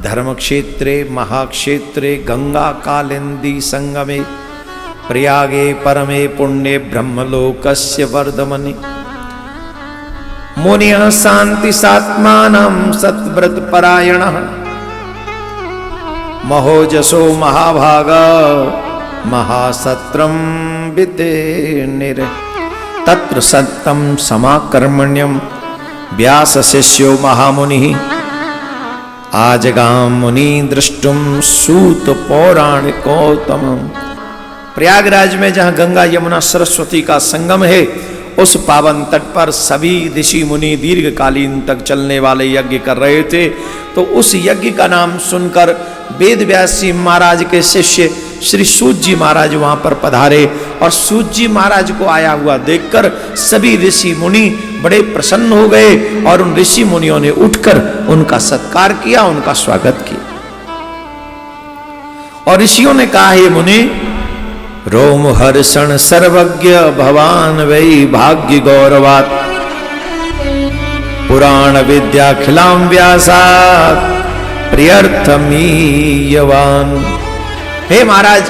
धर्म क्षेत्रे महाक्षेत्रे गंगा कालिंदी संगमे प्रयागे परमे पुण्ये ब्रह्मलोकस्य वर्धमनि मुनिः शांति सात्मानं सत्व्रत परायणः महोजसो महाभागा महासत्रम विदेनिर तत्र सत्यम समाकर्मण्यम व्यास शिष्यो महामुनि आजगाम मुनि दृष्टुम सूत पौराणिकोत्तम। प्रयागराज में जहाँ गंगा यमुना सरस्वती का संगम है, उस पावन तट पर सभी ऋषि मुनि दीर्घकालीन तक चलने वाले यज्ञ कर रहे थे। तो उस यज्ञ का नाम सुनकर वेद व्यास जी महाराज के शिष्य श्री सूत जी महाराज वहां पर पधारे और सूत जी महाराज को आया हुआ देखकर सभी ऋषि मुनि बड़े प्रसन्न हो गए और उन ऋषि मुनियों ने उठकर उनका सत्कार किया, उनका स्वागत किया। और ऋषियों ने कहा, हे मुनि, रोम हर्षण सर्वज्ञ भवान वै भाग्य गौरवात पुराण विद्या खिलाम व्यासात प्रियर्थमीयवान। हे महाराज,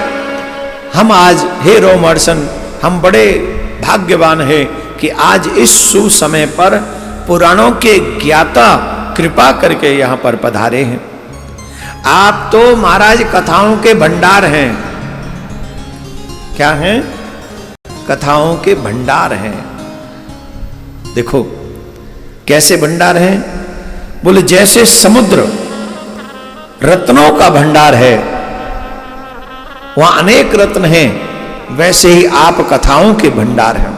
हम आज, हे रोम हर्षण, हम बड़े भाग्यवान हैं कि आज इस सुसमय पर पुराणों के ज्ञाता कृपा करके यहां पर पधारे हैं। आप तो महाराज कथाओं के भंडार हैं। क्या हैं? कथाओं के भंडार हैं। देखो कैसे भंडार हैं? बोले जैसे समुद्र रत्नों का भंडार है, वहां अनेक रत्न हैं, वैसे ही आप कथाओं के भंडार हैं।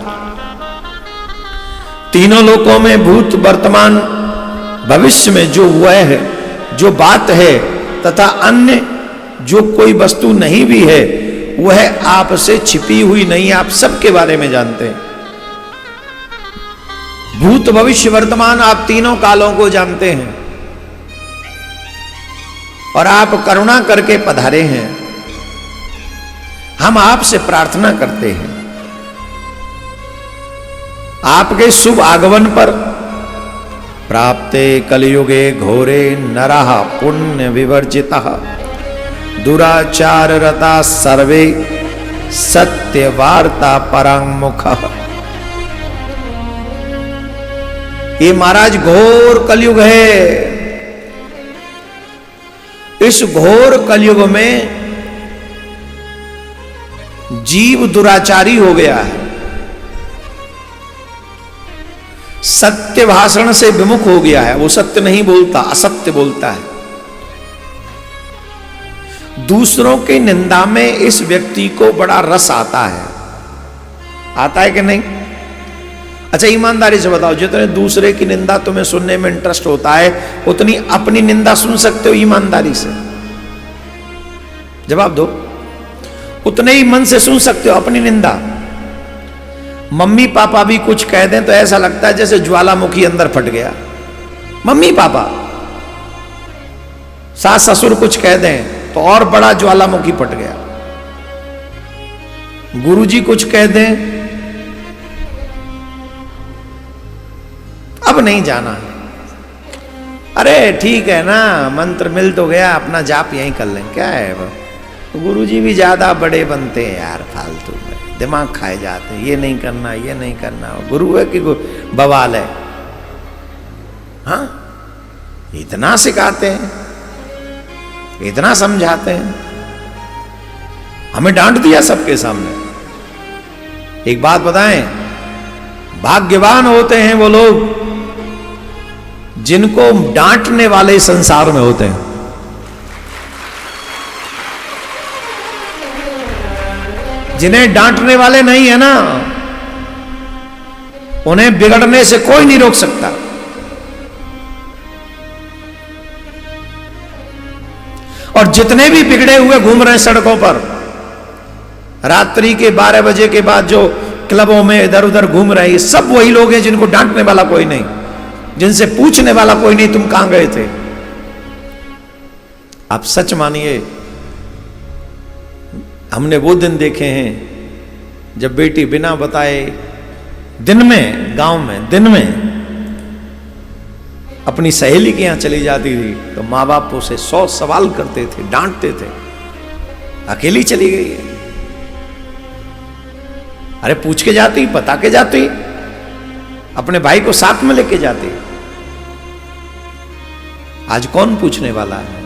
तीनों लोकों में भूत वर्तमान भविष्य में जो हुआ है, जो बात है, तथा अन्य जो कोई वस्तु नहीं भी है, वह आपसे छिपी हुई नहीं, आप सबके बारे में जानते हैं। भूत भविष्य वर्तमान आप तीनों कालों को जानते हैं और आप करुणा करके पधारे हैं। हम आपसे प्रार्थना करते हैं, आपके शुभ आगमन पर प्राप्ते कलयुगे घोरे नरः पुण्य विवर्जितः दुराचार रता सर्वे सत्य वार्ता परांगमुखः। ये महाराज घोर कलयुग है। इस घोर कलयुग में जीव दुराचारी हो गया है, सत्य भाषण से विमुख हो गया है। वो सत्य नहीं बोलता, असत्य बोलता है। दूसरों की निंदा में इस व्यक्ति को बड़ा रस आता है। आता है कि नहीं? अच्छा ईमानदारी से बताओ, जितने दूसरे की निंदा तुम्हें सुनने में इंटरेस्ट होता है, उतनी अपनी निंदा सुन सकते हो ईमानदारी से? जवाब दो। उतने ही मन से सुन सकते हो अपनी निंदा। मम्मी पापा भी कुछ कह दें तो ऐसा लगता है जैसे ज्वालामुखी अंदर फट गया। मम्मी पापा, सास ससुर कुछ कह दें तो और बड़ा ज्वालामुखी फट गया। गुरुजी कुछ कह दें, अब नहीं जाना। अरे ठीक है ना, मंत्र मिल तो गया, अपना जाप यहीं कर लें, क्या है वो। तो गुरुजी भी ज्यादा बड़े बनते हैं यार, फालतू में दिमाग खाए जाते हैं। ये नहीं करना, ये नहीं करना। गुरु है कि बवाल है? हाँ, इतना सिखाते हैं, इतना समझाते हैं, हमें डांट दिया सबके सामने। एक बात बताएं, भाग्यवान होते हैं वो लोग जिनको डांटने वाले संसार में होते हैं। जिन्हें डांटने वाले नहीं है ना, उन्हें बिगड़ने से कोई नहीं रोक सकता। और जितने भी बिगड़े हुए घूम रहे हैं सड़कों पर, रात्रि के 12 बजे के बाद जो क्लबों में इधर उधर घूम रहे हैं, सब वही लोग हैं जिनको डांटने वाला कोई नहीं, जिनसे पूछने वाला कोई नहीं तुम कहां गए थे। आप सच मानिए, हमने वो दिन देखे हैं जब बेटी बिना बताए दिन में, गांव में दिन में अपनी सहेली के यहां चली जाती थी तो माँ बाप उसे 100 सवाल करते थे, डांटते थे, अकेली चली गई है। अरे पूछ के जाती, बता के जाती, अपने भाई को साथ में लेके जाती। आज कौन पूछने वाला है?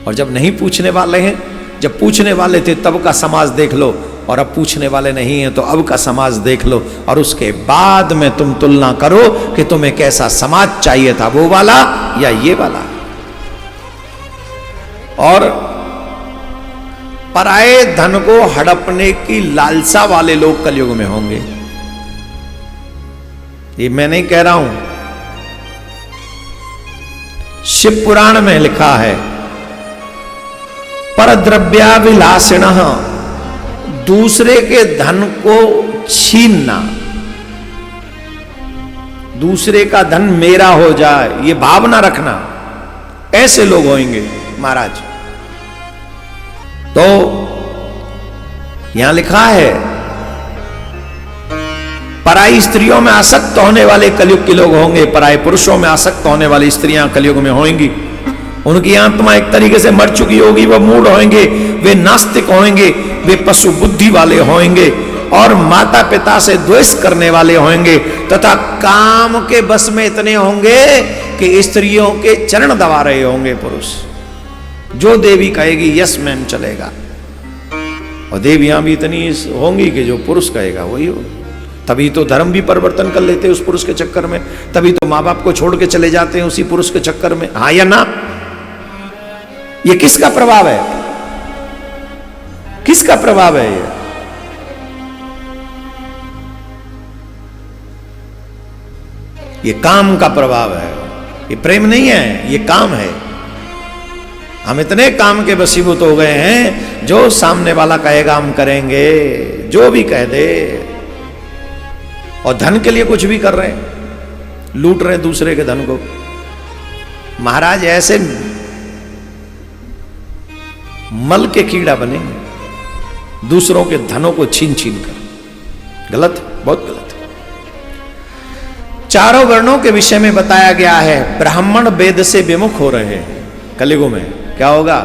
और जब नहीं पूछने वाले हैं, जब पूछने वाले थे तब का समाज देख लो, और अब पूछने वाले नहीं हैं तो अब का समाज देख लो, और उसके बाद में तुम तुलना करो कि तुम्हें कैसा समाज चाहिए था, वो वाला या ये वाला। और पराये धन को हड़पने की लालसा वाले लोग कलयुग में होंगे। ये मैं नहीं कह रहा हूं, शिव पुराण में लिखा है, परद्रव्याभिलाषिणः, दूसरे के धन को छीनना, दूसरे का धन मेरा हो जाए, ये भावना रखना, ऐसे लोग होंगे महाराज। तो यहां लिखा है, पराई स्त्रियों में आसक्त होने वाले कलयुग के लोग होंगे, पराये पुरुषों में आसक्त होने वाली स्त्रियां कलयुग में होंगी। उनकी आत्मा एक तरीके से मर चुकी होगी, वह मूढ़ होंगे, वे नास्तिक होंगे, वे पशु बुद्धि वाले होंगे, और माता पिता से द्वेष करने वाले होंगे, तथा काम के बस में इतने होंगे कि स्त्रियों के चरण दबा रहे होंगे पुरुष। जो देवी कहेगी यस मैन चलेगा, और देवियां भी इतनी होंगी कि जो पुरुष कहेगा वही हो। तभी तो धर्म भी परिवर्तन कर लेते हैं उस पुरुष के चक्कर में, तभी तो माँ बाप को छोड़ के चले जाते हैं उसी पुरुष के चक्कर में। हाँ या ना? ये किसका प्रभाव है? किसका प्रभाव है ये? ये काम का प्रभाव है, ये प्रेम नहीं है, ये काम है। हम इतने काम के वशीभूत हो गए हैं, जो सामने वाला कहेगा हम करेंगे, जो भी कह दे, और धन के लिए कुछ भी कर रहे हैं, लूट रहे हैं दूसरे के धन को। महाराज ऐसे मल के कीड़ा बनेंगे, दूसरों के धनों को छीन छीन कर। गलत, बहुत गलत है। चारों वर्णों के विषय में बताया गया है, ब्राह्मण वेद से विमुख हो रहे हैं कलयुग में। क्या होगा?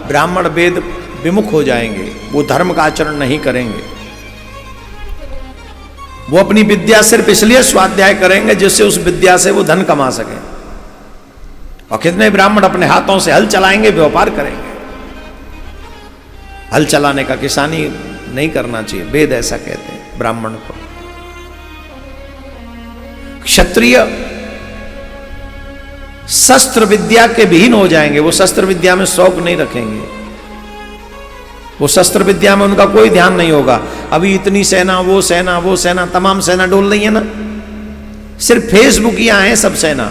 ब्राह्मण वेद विमुख हो जाएंगे, वो धर्म का आचरण नहीं करेंगे, वो अपनी विद्या सिर्फ इसलिए स्वाध्याय करेंगे जिससे उस विद्या से वो धन कमा सके। और कितने ब्राह्मण अपने हाथों से हल चलाएंगे, व्यापार करेंगे। हल चलाने का किसानी नहीं करना चाहिए, वेद ऐसा कहते हैं ब्राह्मण को। क्षत्रिय शस्त्र विद्या के विहीन हो जाएंगे, वो शस्त्र विद्या में शौक नहीं रखेंगे, वो शस्त्र विद्या में उनका कोई ध्यान नहीं होगा। अभी इतनी सेना, वो सेना, वो सेना, तमाम सेना डोल रही है ना, सिर्फ फेसबुक यहाँ है सब सेना।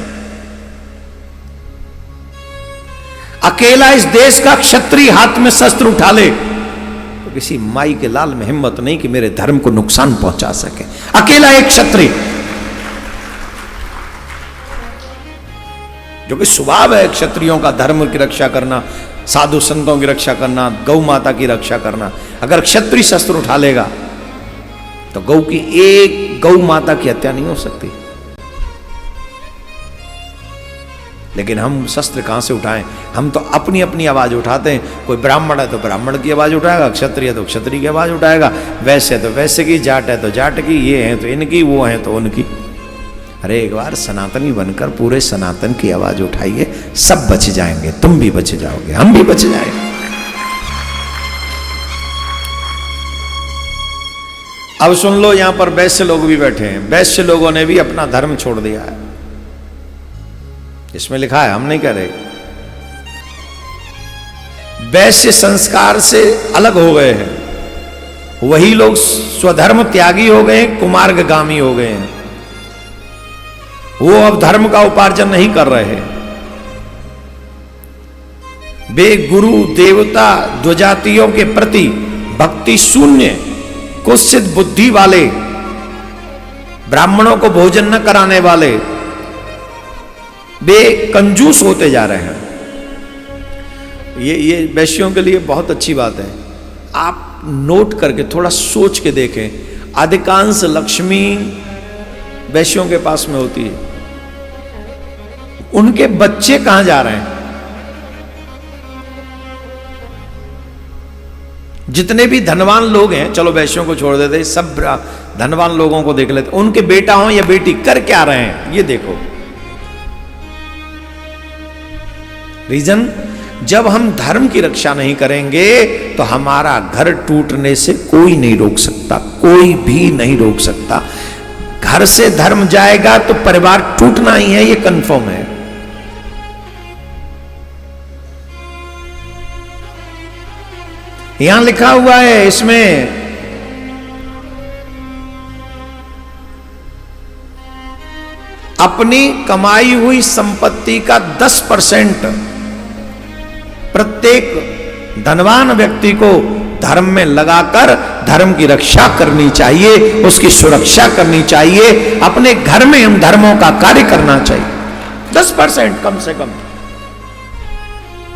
अकेला इस देश का क्षत्रिय हाथ में शस्त्र उठा ले तो किसी माई के लाल में हिम्मत नहीं कि मेरे धर्म को नुकसान पहुंचा सके। अकेला एक क्षत्रिय, जो कि स्वभाव है क्षत्रियों का धर्म की रक्षा करना, साधु संतों की रक्षा करना, गौ माता की रक्षा करना। अगर क्षत्रिय शस्त्र उठा लेगा तो गौ की एक गौ माता की हत्या नहीं हो सकती। लेकिन हम शस्त्र कहां से उठाएं? हम तो अपनी अपनी आवाज उठाते हैं। कोई ब्राह्मण है तो ब्राह्मण की आवाज उठाएगा, क्षत्रिय है तो क्षत्रिय की आवाज उठाएगा, वैश्य है तो वैश्य की, जाट है तो जाट की, ये है तो इनकी, वो है तो उनकी। अरे एक बार सनातनी बनकर पूरे सनातन की आवाज उठाइए, सब बच जाएंगे, तुम भी बच जाओगे, हम भी बच जाएंगे। अब सुन लो, यहां पर वैश्य लोग भी बैठे हैं, वैश्य लोगों ने भी अपना धर्म छोड़ दिया है। इसमें लिखा है, हम नहीं कह रहे। वैश्य संस्कार से अलग हो गए हैं, वही लोग स्वधर्म त्यागी हो गए, कुमार्गगामी हो गए हैं। वो अब धर्म का उपार्जन नहीं कर रहे हैं। वे गुरु देवता द्वजातियों के प्रति भक्ति शून्य, कुत्सित बुद्धि वाले, ब्राह्मणों को भोजन न कराने वाले, वे कंजूस होते जा रहे हैं। ये वैश्यों के लिए बहुत अच्छी बात है। आप नोट करके थोड़ा सोच के देखें, अधिकांश लक्ष्मी वैश्यों के पास में होती है। उनके बच्चे कहां जा रहे हैं? जितने भी धनवान लोग हैं, चलो वैश्यों को छोड़ देते, सब धनवान लोगों को देख लेते, उनके बेटा हो या बेटी कर क्या रहे हैं ये देखो। रीजन, जब हम धर्म की रक्षा नहीं करेंगे तो हमारा घर टूटने से कोई नहीं रोक सकता, कोई भी नहीं रोक सकता। घर से धर्म जाएगा तो परिवार टूटना ही है, ये कंफर्म है। यहां लिखा हुआ है इसमें, अपनी कमाई हुई संपत्ति का 10% प्रत्येक धनवान व्यक्ति को धर्म में लगाकर धर्म की रक्षा करनी चाहिए, उसकी सुरक्षा करनी चाहिए, अपने घर में उन धर्मों का कार्य करना चाहिए। 10% कम से कम।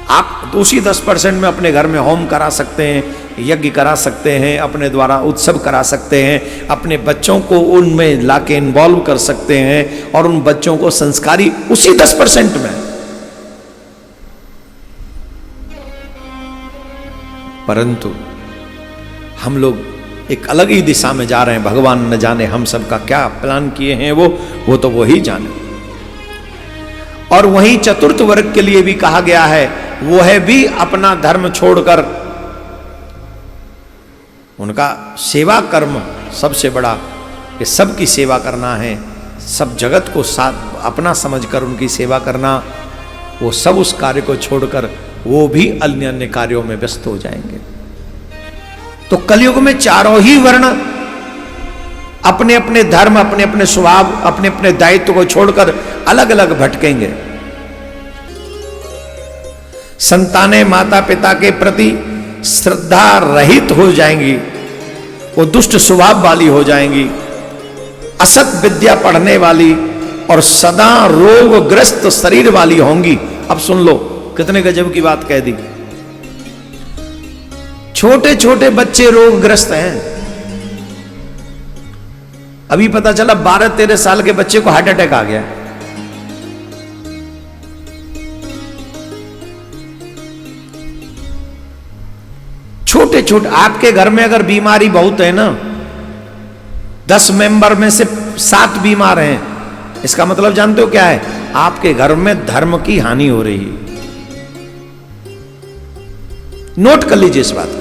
आप उसी 10% में अपने घर में होम करा सकते हैं, यज्ञ करा सकते हैं, अपने द्वारा उत्सव करा सकते हैं, अपने बच्चों को उनमें लाके इन्वॉल्व कर सकते हैं और उन बच्चों को संस्कारी उसी 10% में। परंतु हम लोग एक अलग ही दिशा में जा रहे हैं। भगवान न जाने हम सबका क्या प्लान किए हैं, वो तो वही जाने। और वहीं चतुर्थ वर्ग के लिए भी कहा गया है, वो है भी अपना धर्म छोड़कर, उनका सेवा कर्म सबसे बड़ा, कि सबकी सेवा करना है, सब जगत को साथ अपना समझकर उनकी सेवा करना, वो सब उस कार्य को छोड़कर वो भी अन्य अन्य कार्यों में व्यस्त हो जाएंगे। तो कलयुग में चारों ही वर्ण अपने अपने धर्म, अपने अपने स्वभाव, अपने अपने दायित्व को छोड़कर अलग अलग भटकेंगे। संतानें माता पिता के प्रति श्रद्धा रहित हो जाएंगी, वो दुष्ट स्वभाव वाली हो जाएंगी, असत विद्या पढ़ने वाली और सदा रोगग्रस्त शरीर वाली होंगी। अब सुन लो कितने गजब की बात कह दी। छोटे छोटे बच्चे रोगग्रस्त हैं। अभी पता चला 12-13 साल के बच्चे को हार्ट अटैक आ गया। छोटे छोटे, आपके घर में अगर बीमारी बहुत है ना, 10 मेंबर में से 7 बीमार हैं, इसका मतलब जानते हो क्या है? आपके घर में धर्म की हानि हो रही है। नोट कर लीजिए इस बात को।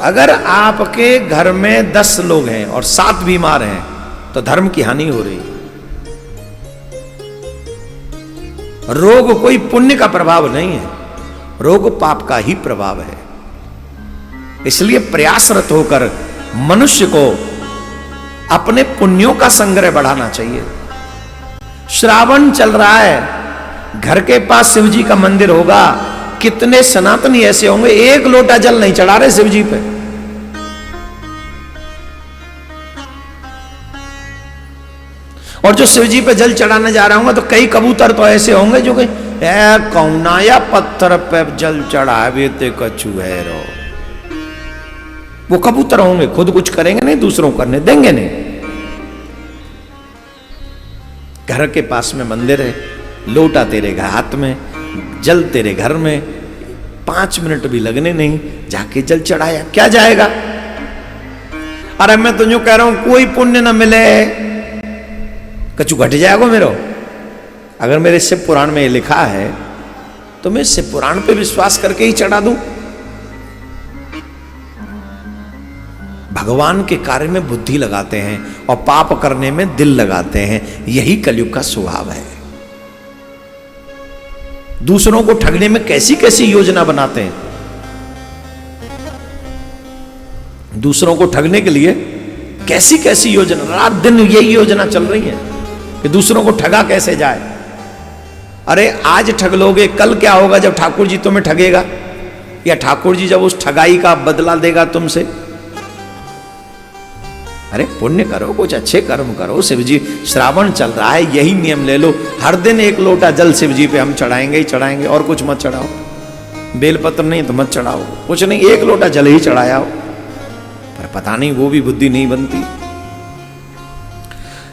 अगर आपके घर में 10 लोग हैं और 7 बीमार हैं तो धर्म की हानि हो रही है। रोग कोई पुण्य का प्रभाव नहीं है, रोग पाप का ही प्रभाव है। इसलिए प्रयासरत होकर मनुष्य को अपने पुण्यों का संग्रह बढ़ाना चाहिए। श्रावण चल रहा है, घर के पास शिव जी का मंदिर होगा, कितने सनातनी ऐसे होंगे एक लोटा जल नहीं चढ़ा रहे शिव जी पे। और जो शिव जी पे जल चढ़ाने जा रहे होंगे तो कई कबूतर तो ऐसे होंगे जो कि कौना या पत्थर पे जल चढ़ावे ते कछु है रो। वो कबूतर होंगे, खुद कुछ करेंगे नहीं, दूसरों को करने देंगे नहीं। घर के पास में मंदिर है, लोटा तेरे हाथ में, जल तेरे घर में, 5 मिनट भी लगने नहीं, जाके जल चढ़ाया, क्या जाएगा? अरे मैं तुझे कह रहा हूं कोई पुण्य ना मिले, कछु घट जाएगा मेरो। अगर मेरे शिव पुराण में ये लिखा है तो मैं शिव पुराण पे विश्वास करके ही चढ़ा दूं। भगवान के कार्य में बुद्धि लगाते हैं और पाप करने में दिल लगाते हैं, यही कलयुग का स्वभाव है। दूसरों को ठगने में कैसी कैसी योजना बनाते हैं। दूसरों को ठगने के लिए कैसी कैसी योजना, रात दिन यही योजना चल रही है कि दूसरों को ठगा कैसे जाए। अरे आज ठग लोगे, कल क्या होगा जब ठाकुर जी तुम्हें ठगेगा, या ठाकुर जी जब उस ठगाई का बदला देगा तुमसे। अरे पुण्य करो, कुछ अच्छे कर्म करो। शिव जी श्रावण चल रहा है, यही नियम ले लो, हर दिन 1 लोटा जल शिव जी पे हम चढ़ाएंगे ही चढ़ाएंगे, और कुछ मत चढ़ाओ। बेलपत्र नहीं तो मत चढ़ाओ, कुछ नहीं, 1 लोटा जल ही चढ़ाया हो। पर पता नहीं वो भी बुद्धि नहीं बनती।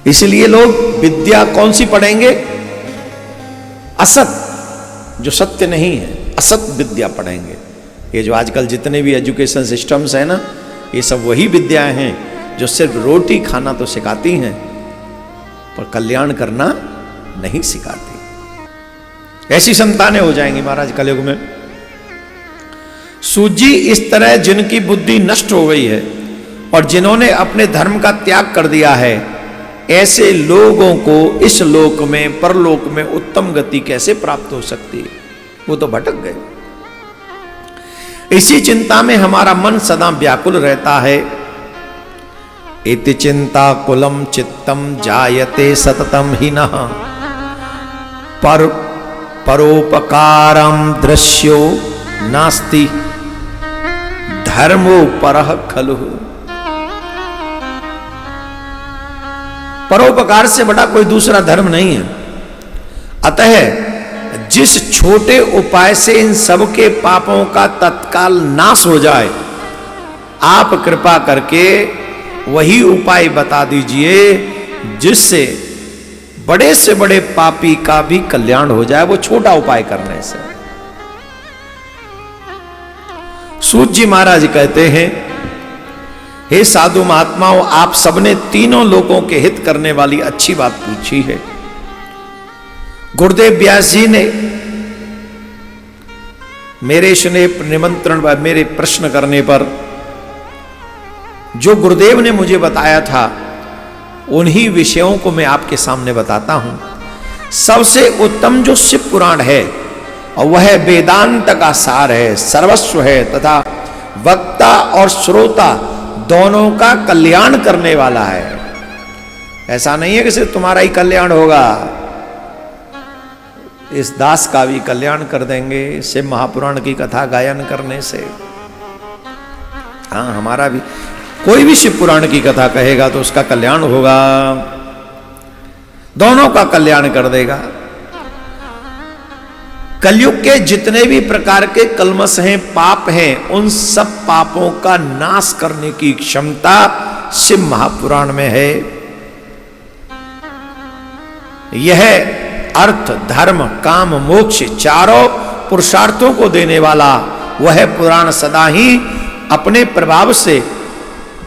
इसलिए लोग विद्या कौन सी पढ़ेंगे? असत, जो सत्य नहीं है, असत विद्या पढ़ेंगे। ये जो आजकल जितने भी एजुकेशन सिस्टम्स हैं ना, ये सब वही विद्याएं हैं जो सिर्फ रोटी खाना तो सिखाती हैं पर कल्याण करना नहीं सिखाती। ऐसी संतानें हो जाएंगी महाराज कलयुग में। सूत जी, इस तरह जिनकी बुद्धि नष्ट हो गई है और जिन्होंने अपने धर्म का त्याग कर दिया है, ऐसे लोगों को इस लोक में परलोक में उत्तम गति कैसे प्राप्त हो सकती है? वो तो भटक गए। इसी चिंता में हमारा मन सदा व्याकुल रहता है। इति चिंता कुलम चित्तम जायते सततम हिनः परोपकारम दृश्यो नास्ति धर्मो परः खलु। परोपकार से बड़ा कोई दूसरा धर्म नहीं है। अतः जिस छोटे उपाय से इन सब के पापों का तत्काल नाश हो जाए, आप कृपा करके वही उपाय बता दीजिए जिससे बड़े से बड़े पापी का भी कल्याण हो जाए, वो छोटा उपाय करने से। सूत जी महाराज कहते हैं, हे साधु महात्माओं, आप सबने तीनों लोगों के हित करने वाली अच्छी बात पूछी है। गुरुदेव व्यास जी ने मेरे स्नेह निमंत्रण पर, मेरे प्रश्न करने पर जो गुरुदेव ने मुझे बताया था, उन्हीं विषयों को मैं आपके सामने बताता हूं। सबसे उत्तम जो शिव पुराण है, और वह वेदांत का सार है, सर्वस्व है, तथा वक्ता और श्रोता दोनों का कल्याण करने वाला है। ऐसा नहीं है कि सिर्फ तुम्हारा ही कल्याण होगा, इस दास का भी कल्याण कर देंगे शिव महापुराण की कथा गायन करने से। हाँ, हमारा भी, कोई भी शिव पुराण की कथा कहेगा तो उसका कल्याण होगा, दोनों का कल्याण कर देगा। कलयुग के जितने भी प्रकार के कल्मश हैं, पाप हैं, उन सब पापों का नाश करने की क्षमता शिव महापुराण में है। यह अर्थ, धर्म, काम, मोक्ष चारों पुरुषार्थों को देने वाला वह पुराण सदा ही अपने प्रभाव से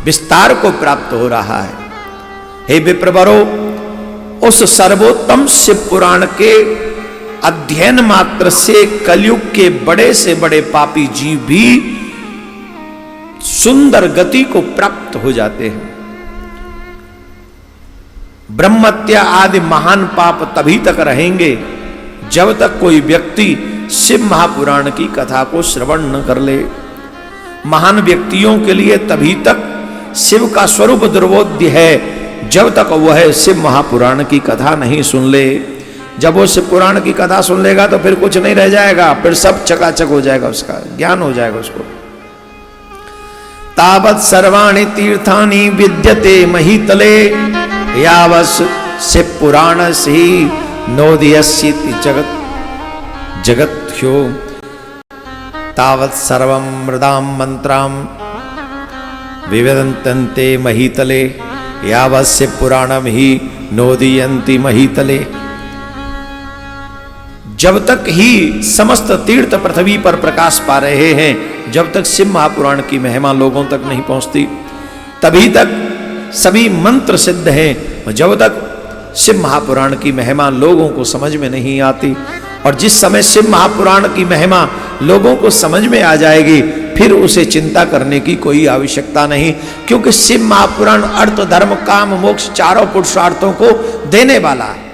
विस्तार को प्राप्त हो रहा है। हे विप्रवरो, उस सर्वोत्तम शिव पुराण के अध्ययन मात्र से कलयुग के बड़े से बड़े पापी जीव भी सुंदर गति को प्राप्त हो जाते हैं। ब्रह्मत्या आदि महान पाप तभी तक रहेंगे जब तक कोई व्यक्ति शिव महापुराण की कथा को श्रवण न कर ले। महान व्यक्तियों के लिए तभी तक शिव का स्वरूप दुर्बोध्य है जब तक वह शिव महापुराण की कथा नहीं सुन ले। जब वो शिव पुराण की कथा सुन लेगा तो फिर कुछ नहीं रह जाएगा, फिर सब चकाचक हो जाएगा, उसका ज्ञान हो जाएगा उसको। तावत् सर्वाणि तीर्थानि विद्यते महीतले यावस् शिव पुराणस्य नोदयस्यति जगत्यो तावत् सर्वं मृदां मंत्रां विवदन्ते महीतले यावत् शिव पुराणं ही नोदयन्ति महीतले। जब तक ही समस्त तीर्थ पृथ्वी पर प्रकाश पा रहे हैं, जब तक शिव महापुराण की महिमा लोगों तक नहीं पहुंचती, तभी तक सभी मंत्र सिद्ध हैं। जब तक शिव महापुराण की महिमा लोगों को समझ में नहीं आती, और जिस समय शिव महापुराण की महिमा लोगों को समझ में आ जाएगी, फिर उसे चिंता करने की कोई आवश्यकता नहीं, क्योंकि शिव महापुराण अर्थ, धर्म, काम, मोक्ष चारों पुरुषार्थों को देने वाला है।